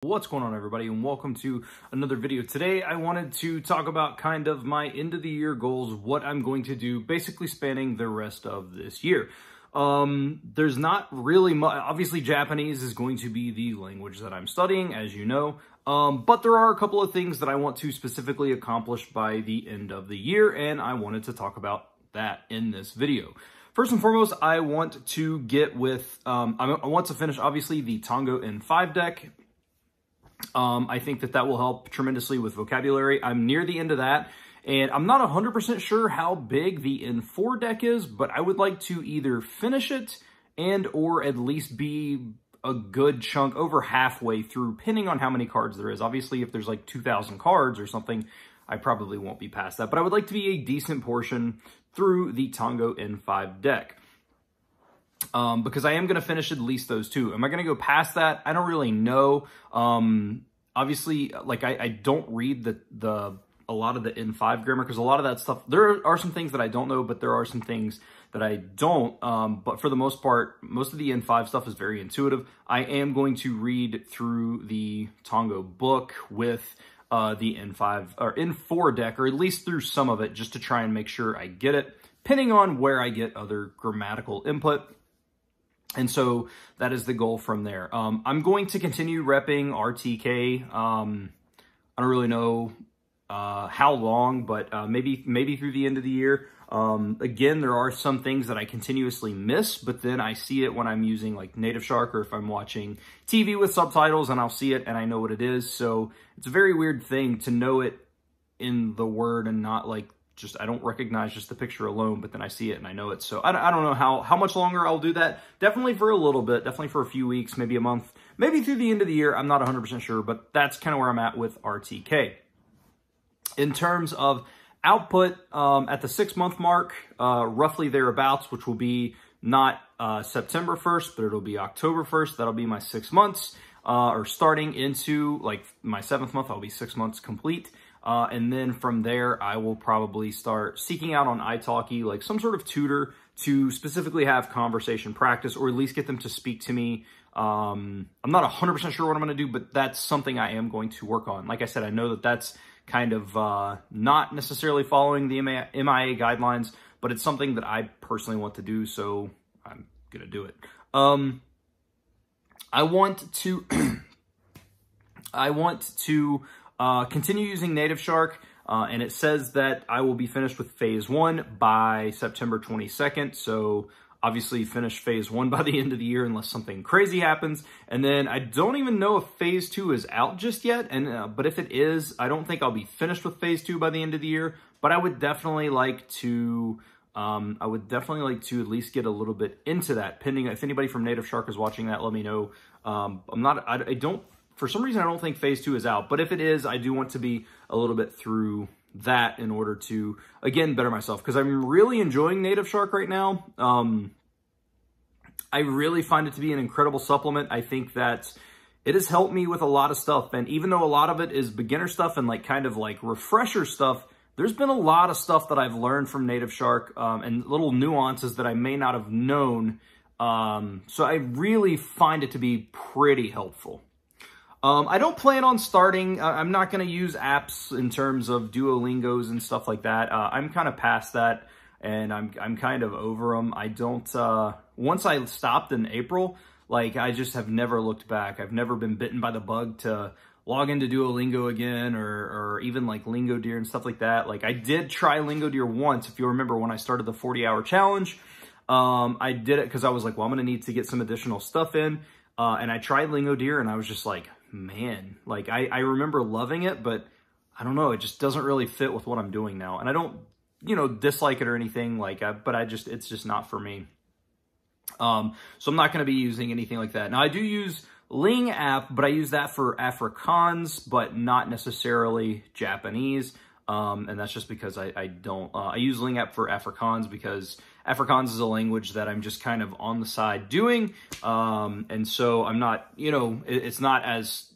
What's going on, everybody, and welcome to another video. Today I wanted to talk about kind of my end of the year goals, what I'm going to do basically spanning the rest of this year. There's not really much. Obviously Japanese is going to be the language that I'm studying, as you know, but there are a couple of things that I want to specifically accomplish by the end of the year, and I wanted to talk about that in this video. First and foremost, I want to get with, I want to finish obviously the Tango N5 deck. I think that will help tremendously with vocabulary. I'm near the end of that, and I'm not 100% sure how big the N4 deck is, but I would like to either finish it and or at least be a good chunk over halfway through, depending on how many cards there is. Obviously, if there's like 2,000 cards or something, I probably won't be past that, but I would like to be a decent portion through the Tango N5 deck. Because I am going to finish at least those two. Am I going to go past that? I don't really know. Obviously, like I don't read a lot of the N5 grammar, because a lot of that stuff, there are some things that I don't know, but there are some things that I don't. But for the most part, most of the N5 stuff is very intuitive. I am going to read through the Tango book with the N5 or N4 deck, or at least through some of it, just to try and make sure I get it, depending on where I get other grammatical input. And so that is the goal from there. I'm going to continue repping RTK. I don't really know how long, but maybe through the end of the year. Again, there are some things that I continuously miss, but then I see it when I'm using like Native Shark, or if I'm watching TV with subtitles, and I'll see it and I know what it is. So it's a very weird thing to know it in the word and not like I don't recognize just the picture alone, but then I see it and I know it. So I don't know how much longer I'll do that. Definitely for a little bit, definitely for a few weeks, maybe a month, maybe through the end of the year. I'm not 100% sure, but that's kind of where I'm at with RTK. In terms of output, at the 6-month mark, roughly thereabouts, which will be not September 1st, but it'll be October 1st. That'll be my 6 months, or starting into like my 7th month, I'll be 6 months complete. And then from there, I will probably start seeking out on italki, like some sort of tutor to specifically have conversation practice, or at least get them to speak to me. I'm not 100% sure what I'm going to do, but that's something I am going to work on. Like I said, I know that that's kind of not necessarily following the MIA guidelines, but it's something that I personally want to do, so I'm going to do it. I want to continue using Native Shark, and it says that I will be finished with phase 1 by September 22nd. So obviously finish phase 1 by the end of the year unless something crazy happens. And then I don't even know if phase 2 is out just yet. And but if it is, I don't think I'll be finished with phase 2 by the end of the year. But I would definitely like to at least get a little bit into that. Pending, if anybody from Native Shark is watching that, let me know. For some reason, I don't think phase 2 is out, but if it is, I do want to be a little bit through that in order to, again, better myself, because I'm really enjoying Native Shark right now. I really find it to be an incredible supplement. I think that it has helped me with a lot of stuff, and even though a lot of it is beginner stuff and like kind of like refresher stuff, there's been a lot of stuff that I've learned from Native Shark, and little nuances that I may not have known. So I really find it to be pretty helpful. I don't plan on starting, I'm not going to use apps in terms of Duolingos and stuff like that. I'm kind of past that, and I'm kind of over them. I don't, once I stopped in April, like I just have never looked back. I've never been bitten by the bug to log into Duolingo again, or even like Lingodeer and stuff like that. Like I did try Lingodeer once, if you remember when I started the 40-hour challenge. I did it because I was like, well, I'm going to need to get some additional stuff in. And I tried Lingodeer, and I was just like, man, like I remember loving it, but I don't know, it just doesn't really fit with what I'm doing now. And I don't, dislike it or anything like that, but it's just not for me. So I'm not going to be using anything like that. Now I do use LingApp, but I use that for Afrikaans, but not necessarily Japanese. And that's just because I don't, I use LingApp for Afrikaans because Afrikaans is a language that I'm just kind of on the side doing. And so I'm not, it's not as,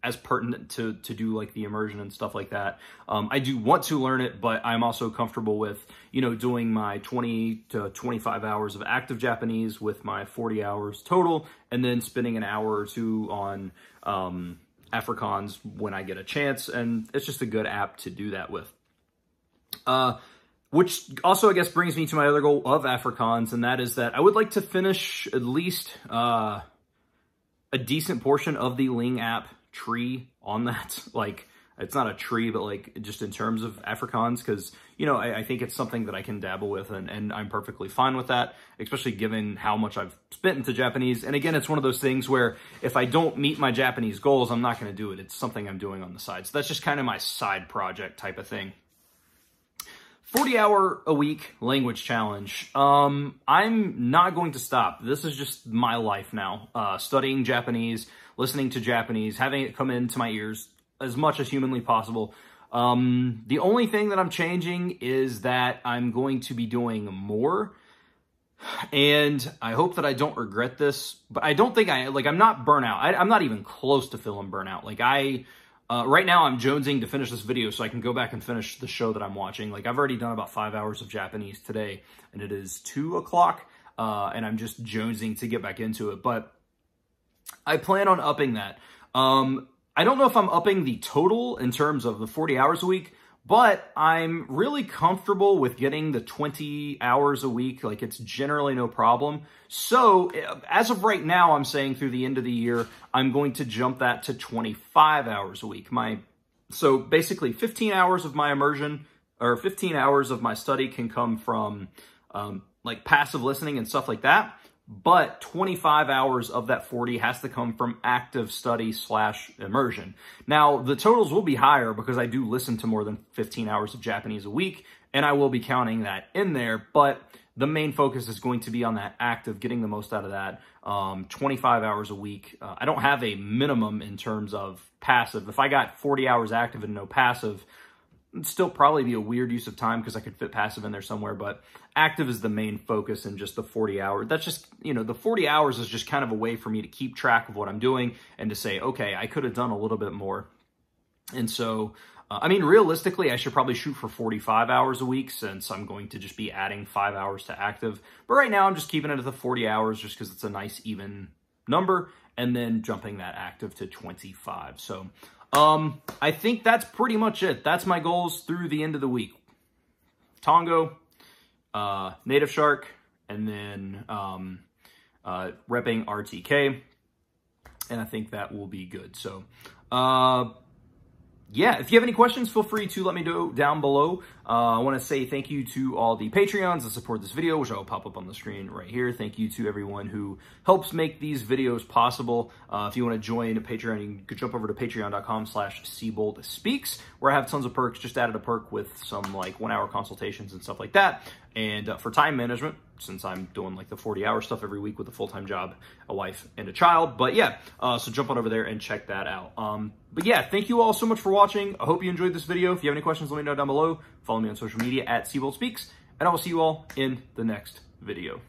as pertinent to do like the immersion and stuff like that. I do want to learn it, but I'm also comfortable with, you know, doing my 20 to 25 hours of active Japanese with my 40 hours total, and then spending an hour or two on Afrikaans when I get a chance. And it's just a good app to do that with. Which also, I guess, brings me to my other goal of Afrikaans, and that is that I would like to finish at least a decent portion of the LingApp tree on that. Like, it's not a tree, but like just in terms of Afrikaans, because, you know, I think it's something that I can dabble with, and I'm perfectly fine with that, especially given how much I've spent into Japanese. And again, it's one of those things where if I don't meet my Japanese goals, I'm not going to do it. It's something I'm doing on the side. So that's just kind of my side project type of thing. 40-hour-a-week language challenge. I'm not going to stop. This is just my life now. Studying Japanese, listening to Japanese, having it come into my ears as much as humanly possible. The only thing that I'm changing is that I'm going to be doing more. And I hope that I don't regret this, but I don't think I'm not burnout. I'm not even close to feeling burnout. Like right now, I'm jonesing to finish this video so I can go back and finish the show that I'm watching. Like, I've already done about 5 hours of Japanese today, and it is 2 o'clock, and I'm just jonesing to get back into it. But I plan on upping that. I don't know if I'm upping the total in terms of the 40 hours a week, but I'm really comfortable with getting the 20 hours a week. Like, it's generally no problem. So as of right now, I'm saying through the end of the year, I'm going to jump that to 25 hours a week. So basically 15 hours of my immersion, or 15 hours of my study can come from like passive listening and stuff like that. But 25 hours of that 40 has to come from active study / immersion. Now, the totals will be higher because I do listen to more than 15 hours of Japanese a week, and I will be counting that in there, but the main focus is going to be on that active, getting the most out of that. 25 hours a week. I don't have a minimum in terms of passive. If I got 40 hours active and no passive, it'd still probably be a weird use of time because I could fit passive in there somewhere, but active is the main focus in just the 40 hours. That's just, you know, the 40 hours is just kind of a way for me to keep track of what I'm doing and to say, okay, I could have done a little bit more. And so, I mean, realistically, I should probably shoot for 45 hours a week since I'm going to just be adding 5 hours to active. But right now I'm just keeping it at the 40 hours just because it's a nice even number, and then jumping that active to 25. So, I think that's pretty much it. That's my goals through the end of the week. Tango, Native Shark, and then repping RTK. And I think that will be good. So, yeah, if you have any questions, feel free to let me know down below. I want to say thank you to all the Patreons that support this video, which I will pop up on the screen right here. Thank you to everyone who helps make these videos possible. If you want to join Patreon, you can jump over to patreon.com/SeaboltSpeaks, where I have tons of perks. Just added a perk with some like 1 hour consultations and stuff like that. And for time management, since I'm doing like the 40-hour stuff every week with a full-time job, a wife, and a child. But yeah, so jump on over there and check that out. But yeah, thank you all so much for watching. I hope you enjoyed this video. If you have any questions, let me know down below. Follow me on social media @SeaboltSpeaks, and I will see you all in the next video.